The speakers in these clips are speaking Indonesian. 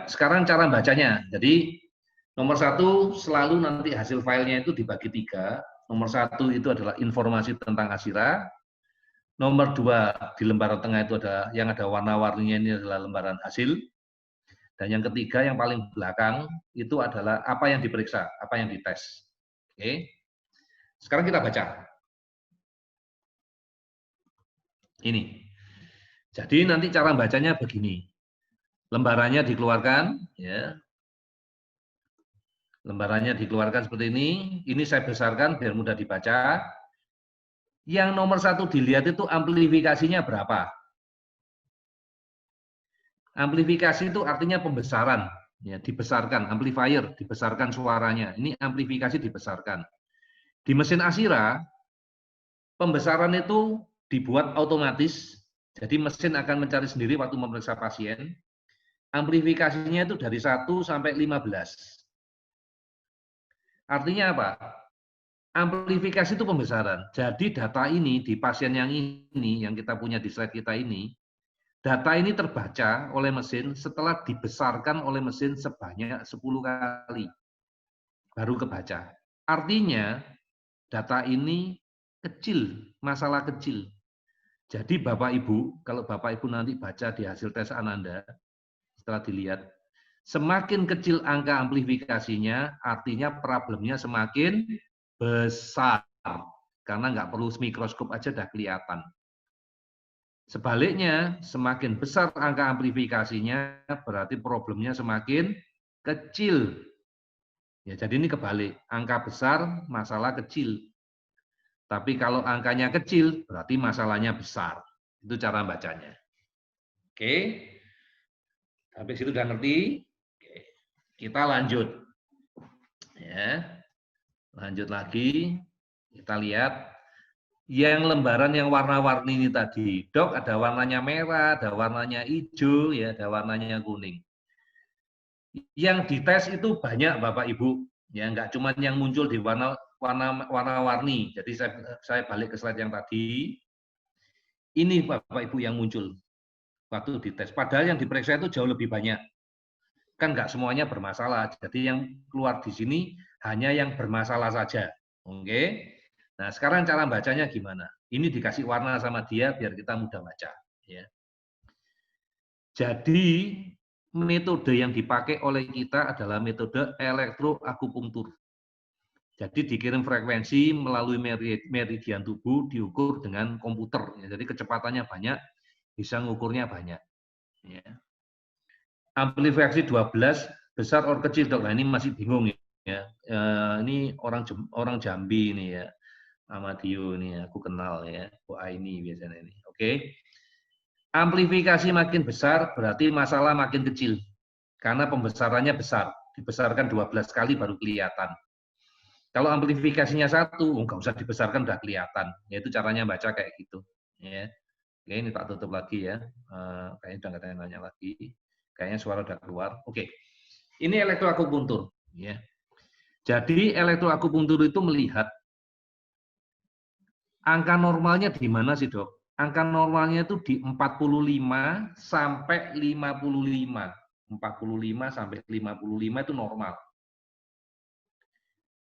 sekarang cara bacanya. Jadi nomor 1 selalu nanti hasil filenya itu dibagi 3. Nomor 1 itu adalah informasi tentang Asira. Nomor 2 di lembaran tengah itu ada yang ada warna-warninya, ini adalah lembaran hasil. Dan yang ketiga yang paling belakang itu adalah apa yang diperiksa, apa yang dites. Oke. Sekarang kita baca. Ini. Jadi nanti cara bacanya begini. Lembarannya dikeluarkan, ya. Lembarannya dikeluarkan seperti ini. Ini saya besarkan biar mudah dibaca. Yang nomor 1 dilihat itu amplifikasinya berapa. Amplifikasi itu artinya pembesaran, ya, dibesarkan, amplifier, dibesarkan suaranya. Ini amplifikasi dibesarkan. Di mesin Asira, pembesaran itu dibuat otomatis, jadi mesin akan mencari sendiri waktu memeriksa pasien. Amplifikasinya itu dari 1 sampai 15. Artinya apa? Amplifikasi itu pembesaran. Jadi data ini di pasien yang ini, yang kita punya di slide kita ini, data ini terbaca oleh mesin setelah dibesarkan oleh mesin sebanyak 10 kali. Baru kebaca. Artinya, data ini kecil, masalah kecil. Jadi Bapak Ibu, kalau Bapak Ibu nanti baca di hasil tes Ananda, setelah dilihat, semakin kecil angka amplifikasinya, artinya problemnya semakin besar. Karena nggak perlu mikroskop aja udah kelihatan. Sebaliknya, semakin besar angka amplifikasinya, berarti problemnya semakin kecil. Ya, jadi ini kebalik. Angka besar, masalah kecil. Tapi kalau angkanya kecil, berarti masalahnya besar. Itu cara bacanya. Oke. Sampai situ udah ngerti? Oke. Kita lanjut. Ya. Lanjut lagi. Kita lihat. Yang lembaran yang warna-warni ini tadi. Dok, ada warnanya merah, ada warnanya hijau, ya, ada warnanya kuning. Yang dites itu banyak Bapak Ibu. Ya, nggak cuma yang muncul di warna-warni. Jadi saya balik ke slide yang tadi. Ini Bapak Ibu yang muncul waktu dites. Padahal yang diperiksa itu jauh lebih banyak. Kan nggak semuanya bermasalah. Jadi yang keluar di sini hanya yang bermasalah saja. Oke. Nah, sekarang cara bacanya gimana? Ini dikasih warna sama dia biar kita mudah baca. Ya. Jadi metode yang dipakai oleh kita adalah metode elektroakupunktur. Jadi dikirim frekuensi melalui meridian tubuh, diukur dengan komputer. Jadi kecepatannya banyak, bisa ngukurnya banyak. Ya. Amplifikasi 12, besar or kecil dok. Nah ini masih bingung ya. Ini orang Jambi ini ya, Amadio ini aku kenal ya, Bu Aini biasanya ini. Oke. Amplifikasi makin besar berarti masalah makin kecil. Karena pembesarannya besar, dibesarkan 12 kali baru kelihatan. Kalau amplifikasinya 1, nggak usah dibesarkan udah kelihatan. Yaitu caranya baca kayak gitu. Ya. Oke, ini tak tutup lagi ya. Kayaknya udah nggak ada yang nanya lagi. Kayaknya suara udah keluar. Oke. Ini elektroakupunktur. Ya. Jadi elektroakupunktur itu melihat angka normalnya di mana sih dok? Angka normalnya itu di 45 sampai 55. 45 sampai 55 itu normal.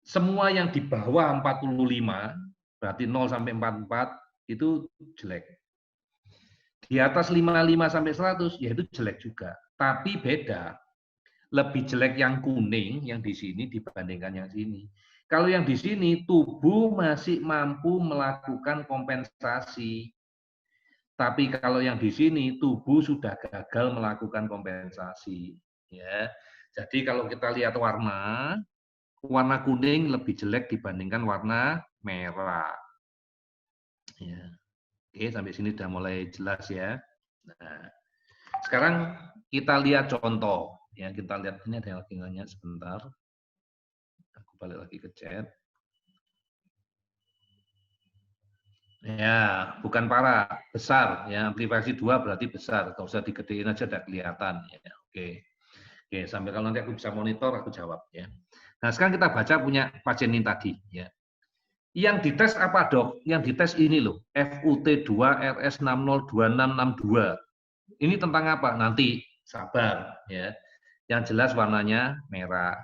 Semua yang di bawah 45, berarti 0 sampai 44, itu jelek. Di atas 55 sampai 100, ya itu jelek juga. Tapi beda. Lebih jelek yang kuning, yang di sini dibandingkan yang sini. Kalau yang di sini, tubuh masih mampu melakukan kompensasi. Tapi kalau yang di sini, tubuh sudah gagal melakukan kompensasi. Ya. Jadi kalau kita lihat warna kuning lebih jelek dibandingkan warna merah. Ya. Oke, sampai sini sudah mulai jelas ya. Nah, sekarang kita lihat contoh. Ya, kita lihat ini ada yang lagi nanya sebentar. Aku balik lagi ke chat. Ya, bukan parah, besar. Ya, amplifikasi 2 berarti besar. Nggak usah digedein aja, udah kelihatan. Ya, oke. Oke, sampai kalau nanti aku bisa monitor, aku jawab. Ya. Nah, sekarang kita baca punya pasien ini tadi. Ya. Yang dites apa dok? Yang dites ini loh, FUT2 RS602662. Ini tentang apa? Nanti sabar ya. Yang jelas warnanya merah.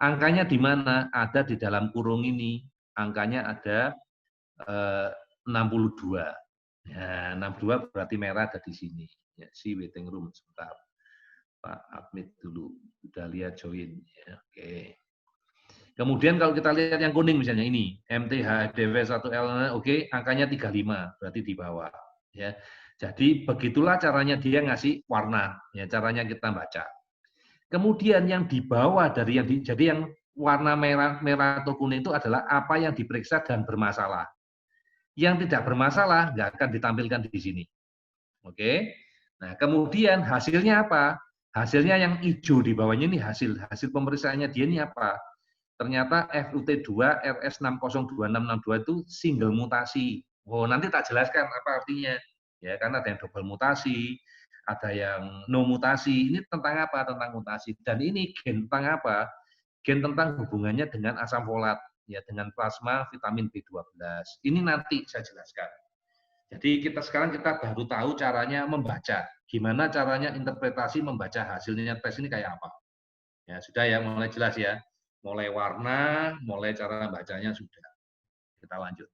Angkanya di mana? Ada di dalam kurung ini. Angkanya ada 62. Ya, 62 berarti merah ada di sini. Ya, si waiting room sebentar. Pak admit dulu. Udah lihat join. Ya, oke. Kemudian kalau kita lihat yang kuning misalnya ini, MTHDW1L, oke, angkanya 35, berarti di bawah. Ya. Jadi begitulah caranya dia ngasih warna, ya caranya kita baca. Kemudian yang di bawah dari jadi yang warna merah atau kuning itu adalah apa yang diperiksa dan bermasalah. Yang tidak bermasalah nggak akan ditampilkan di sini. Oke. Nah, kemudian hasilnya apa? Hasilnya yang hijau di bawahnya ini hasil pemeriksaannya dia ini apa? Ternyata FUT2 RS602662 itu single mutasi. Oh, nanti tak jelaskan apa artinya. Ya, karena ada yang double mutasi, ada yang no mutasi. Ini tentang apa? Tentang mutasi. Dan ini gen tentang apa? Gen tentang hubungannya dengan asam folat, ya dengan plasma vitamin B12. Ini nanti saya jelaskan. Jadi sekarang kita baru tahu caranya membaca. Gimana caranya interpretasi membaca hasilnya tes ini kayak apa. Ya, sudah ya, mulai jelas ya. Mulai warna, mulai cara bacanya sudah. Kita lanjut.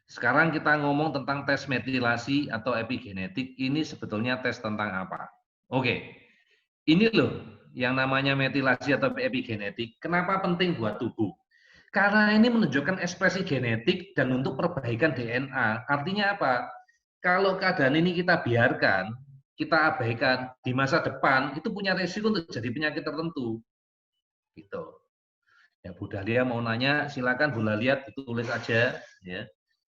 Sekarang kita ngomong tentang tes metilasi atau epigenetik. Ini sebetulnya tes tentang apa? Oke, ini loh yang namanya metilasi atau epigenetik. Kenapa penting buat tubuh? Karena ini menunjukkan ekspresi genetik dan untuk perbaikan DNA. Artinya apa? Kalau keadaan ini kita biarkan, kita abaikan, di masa depan itu punya resiko untuk jadi penyakit tertentu. Gitu. Ya, Bu Dahlia mau nanya, silakan Bu Dahlia ditulis aja, ya.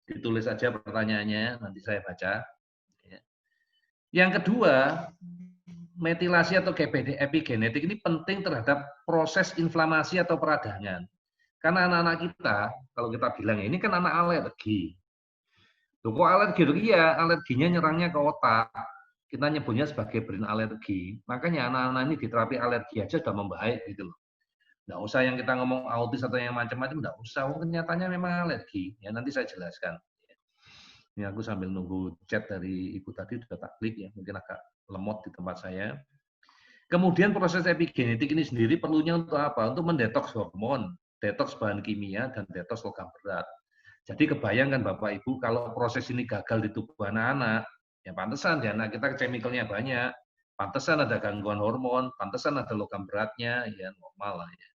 Ditulis aja pertanyaannya, nanti saya baca. Ya. Yang kedua, metilasi atau epigenetik ini penting terhadap proses inflamasi atau peradangan. Karena anak-anak kita, kalau kita bilang ini kan anak alergi. Loh, kok alergi? Iya, alerginya nyerangnya ke otak. Kita nyebutnya sebagai brain alergi. Makanya anak-anak ini di terapi alergi aja sudah membaik gitu loh. Nggak usah yang kita ngomong autis atau yang macam-macam, nggak usah. Kenyataannya memang alergi. Ya, nanti saya jelaskan. Ini aku sambil nunggu chat dari Ibu tadi, sudah tak klik ya. Mungkin agak lemot di tempat saya. Kemudian proses epigenetik ini sendiri perlunya untuk apa? Untuk mendetoks hormon, detoks bahan kimia, dan detoks logam berat. Jadi kebayangkan Bapak Ibu kalau proses ini gagal di tubuh anak-anak, ya pantesan di anak kita chemicalnya banyak, pantesan ada gangguan hormon, pantesan ada logam beratnya, ya normal lah ya.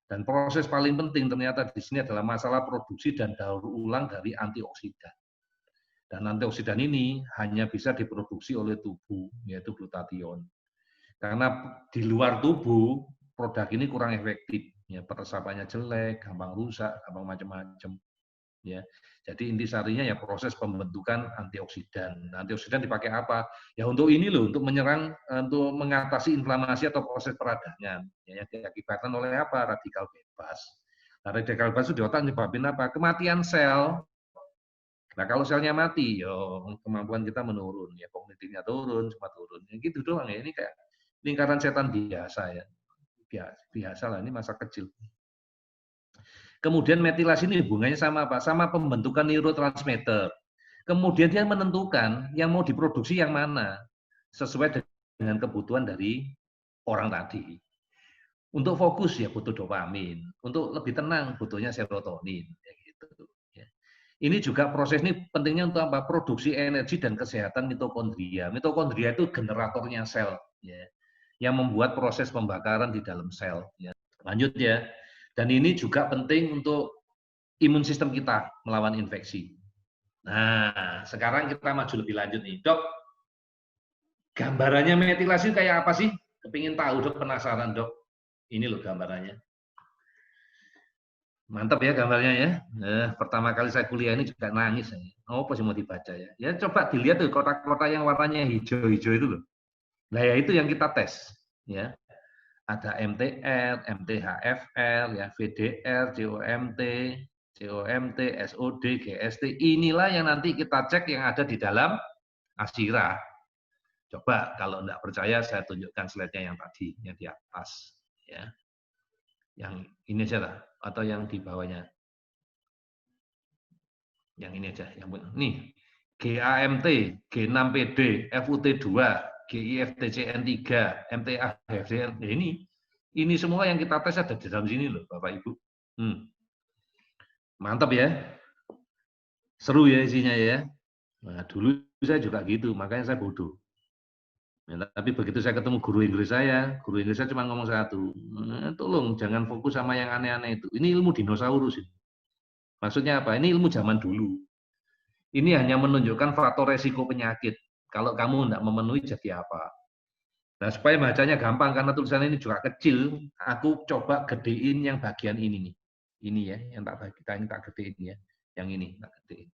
Dan proses paling penting ternyata di sini adalah masalah produksi dan daur ulang dari antioksidan. Dan antioksidan ini hanya bisa diproduksi oleh tubuh, yaitu glutathione. Karena di luar tubuh produk ini kurang efektif, ya peresapannya jelek, gampang rusak, gampang macam-macam. Ya, jadi intisarinya ya proses pembentukan antioksidan. Nah, antioksidan dipakai apa? Ya untuk ini loh, untuk menyerang, untuk mengatasi inflamasi atau proses peradangan. Ya, yang diakibatkan oleh apa? Radikal bebas. Nah, radikal bebas itu di otak menyebabkan apa? Kematian sel. Nah, kalau selnya mati, yo kemampuan kita menurun, ya kognitifnya turun, semua turun. Ya, gitu doang ya. Ini kayak lingkaran setan biasa ya. Biasa lah, ini masa kecil. Kemudian metilasi ini hubungannya sama apa? Sama pembentukan neurotransmitter. Kemudian dia menentukan yang mau diproduksi yang mana sesuai dengan kebutuhan dari orang tadi. Untuk fokus ya butuh dopamin, untuk lebih tenang butuhnya serotonin. Ya gitu. Ya. Ini juga proses ini pentingnya untuk apa? Produksi energi dan kesehatan mitokondria. Mitokondria itu generatornya sel, ya, yang membuat proses pembakaran di dalam sel. Ya. Lanjut ya. Dan ini juga penting untuk imun sistem kita melawan infeksi. Nah, sekarang kita maju lebih lanjut nih. Dok, gambarannya metilasi kayak apa sih? Kepingin tahu, Dok, penasaran, Dok. Ini loh gambarannya. Mantap ya gambarnya ya. Pertama kali saya kuliah ini juga nangis. Oh, apa sih mau dibaca ya? Ya coba dilihat tuh kotak-kotak yang warnanya hijau-hijau itu loh. Nah, ya itu yang kita tes. Ya. Ada MTR, MTHFR, ya, VDR, COMT, SOD, GST. Inilah yang nanti kita cek yang ada di dalam ASIRA. Coba kalau tidak percaya saya tunjukkan slide-nya yang tadi, yang di atas. Ya. Yang ini aja lah, atau yang di bawahnya. Yang ini aja. Yang nih, GAMT, G6PD, FUT2. GIFTCN3, MTA, HFCR. Ini semua yang kita tes ada di dalam sini loh, Bapak Ibu. Mantap ya. Seru ya isinya ya. Nah, dulu saya juga gitu, makanya saya bodoh. Ya, tapi begitu saya ketemu guru Inggris saya cuma ngomong satu, tolong jangan fokus sama yang aneh-aneh itu. Ini ilmu dinosaurus. Maksudnya apa? Ini ilmu zaman dulu. Ini hanya menunjukkan faktor resiko penyakit. Kalau kamu tidak memenuhi jadi apa? Nah, supaya bacanya gampang karena tulisan ini juga kecil, aku coba gedein yang bagian ini nih. Ini ya, yang tak gedein ya. Yang ini tak gedein.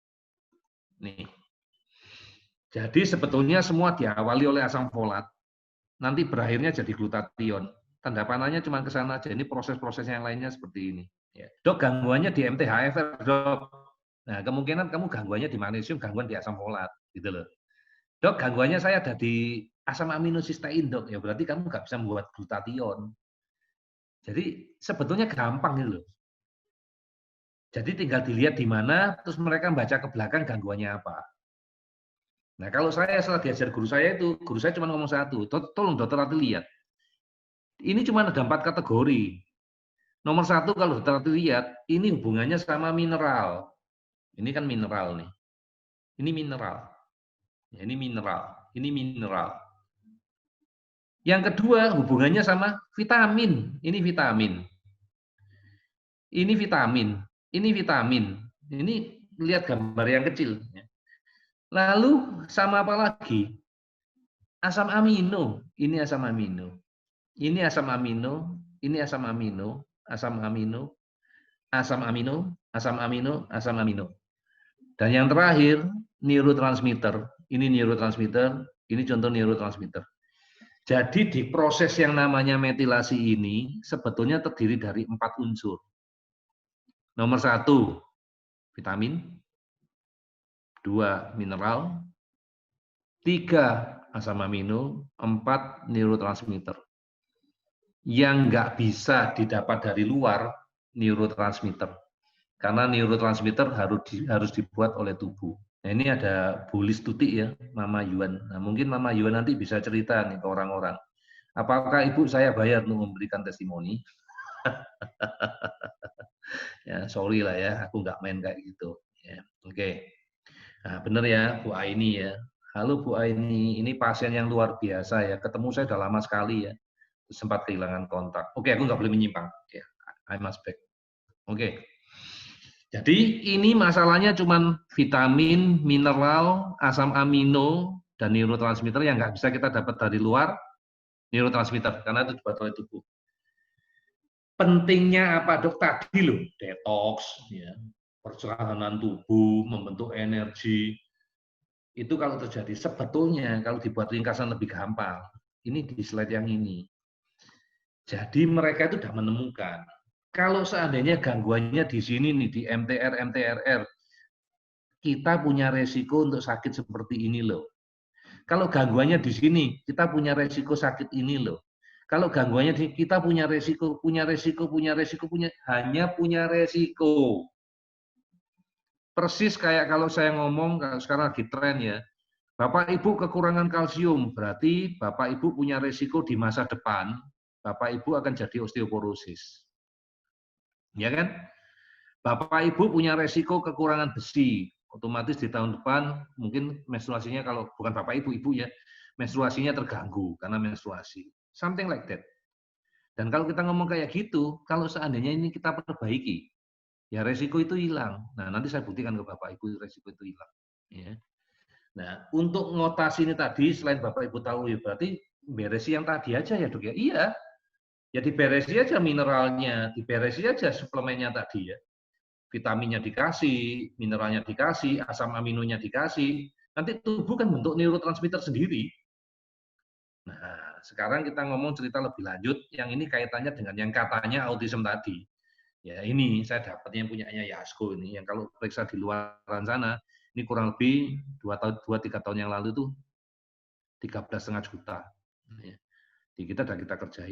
Nih. Jadi sebetulnya semua diawali oleh asam folat, nanti berakhirnya jadi glutathione. Tanda panahnya cuma ke sana aja. Ini proses-proses yang lainnya seperti ini. Ya. Dok, gangguannya di MTHFR, dok. Nah, kemungkinan kamu gangguannya di magnesium, gangguan di asam folat, gitu loh. Dok, gangguannya saya ada di asam aminosistein, dok. Ya berarti kamu nggak bisa membuat glutathione. Jadi sebetulnya gampang gitu loh. Jadi tinggal dilihat di mana, terus mereka baca ke belakang gangguannya apa. Nah, kalau saya setelah diajar guru saya cuma ngomong satu, tolong dokter Rati lihat. Ini cuma ada 4 kategori. Nomor 1 kalau dokter Rati lihat, ini hubungannya sama mineral. Ini kan mineral nih. Ini mineral. Ya, ini mineral. Ini mineral. Yang kedua hubungannya sama vitamin. Ini vitamin. Ini vitamin. Ini vitamin. Ini lihat gambar yang kecil. Lalu sama apa lagi? Asam amino. Ini asam amino. Ini asam amino. Ini asam amino. Asam amino. Asam amino. Asam amino. Asam amino. Dan yang terakhir, neurotransmitter. Ini neurotransmitter. Ini contoh neurotransmitter. Jadi di proses yang namanya metilasi ini sebetulnya terdiri dari 4 unsur. Nomor 1, vitamin. 2, mineral. 3, asam amino. 4, neurotransmitter. Yang nggak bisa didapat dari luar, neurotransmitter. Karena neurotransmitter harus dibuat oleh tubuh. Nah, ini ada Bu Lis Tuti ya, Mama Yuan. Nah, mungkin Mama Yuan nanti bisa cerita nih ke orang-orang. Apakah Ibu saya bayar untuk memberikan testimoni? Ya, sorry lah ya, aku nggak main kayak gitu. Ya, oke. Nah, benar ya, Bu Aini ya. Halo Bu Aini, ini pasien yang luar biasa ya. Ketemu saya udah lama sekali ya. Sempat kehilangan kontak. Oke, aku nggak boleh menyimpang. Ya, I must back. Oke. Jadi ini masalahnya cuma vitamin, mineral, asam amino, dan neurotransmitter yang nggak bisa kita dapat dari luar neurotransmitter karena itu dibuat oleh tubuh. Pentingnya apa dok tadi loh, detox, ya, perjalanan tubuh, membentuk energi. Itu kalau terjadi sebetulnya kalau dibuat ringkasan lebih gampang. Ini di slide yang ini. Jadi mereka itu sudah menemukan. Kalau seandainya gangguannya di sini nih di MTR, MTRR, kita punya resiko untuk sakit seperti ini loh. Kalau gangguannya di sini, kita punya resiko sakit ini loh. Kalau gangguannya di kita punya resiko, hanya punya resiko. Persis kayak kalau saya ngomong, sekarang lagi tren ya, Bapak Ibu kekurangan kalsium, berarti Bapak Ibu punya resiko di masa depan, Bapak Ibu akan jadi osteoporosis. Ya kan? Bapak Ibu punya resiko kekurangan besi, otomatis di tahun depan mungkin menstruasinya kalau bukan Bapak Ibu, Ibu ya, menstruasinya terganggu karena menstruasi. Something like that. Dan kalau kita ngomong kayak gitu, kalau seandainya ini kita perbaiki, ya resiko itu hilang. Nah, nanti saya buktikan ke Bapak Ibu resiko itu hilang. Ya. Nah, untuk ngotasi ini tadi, selain Bapak Ibu tahu ya berarti beresi yang tadi aja ya dok ya? Iya, ya diberesi aja mineralnya, diberesi aja suplemennya tadi ya. Vitaminnya dikasih, mineralnya dikasih, asam aminonya dikasih, nanti tubuh kan bentuk neurotransmitter sendiri. Nah, sekarang kita ngomong cerita lebih lanjut, yang ini kaitannya dengan yang katanya autism tadi. Ya ini saya dapatnya punyanya Yasko ini, yang kalau periksa di luaran sana, ini kurang lebih 2-3 tahun yang lalu tuh 13,5 juta. Di kita udah kita kerjain.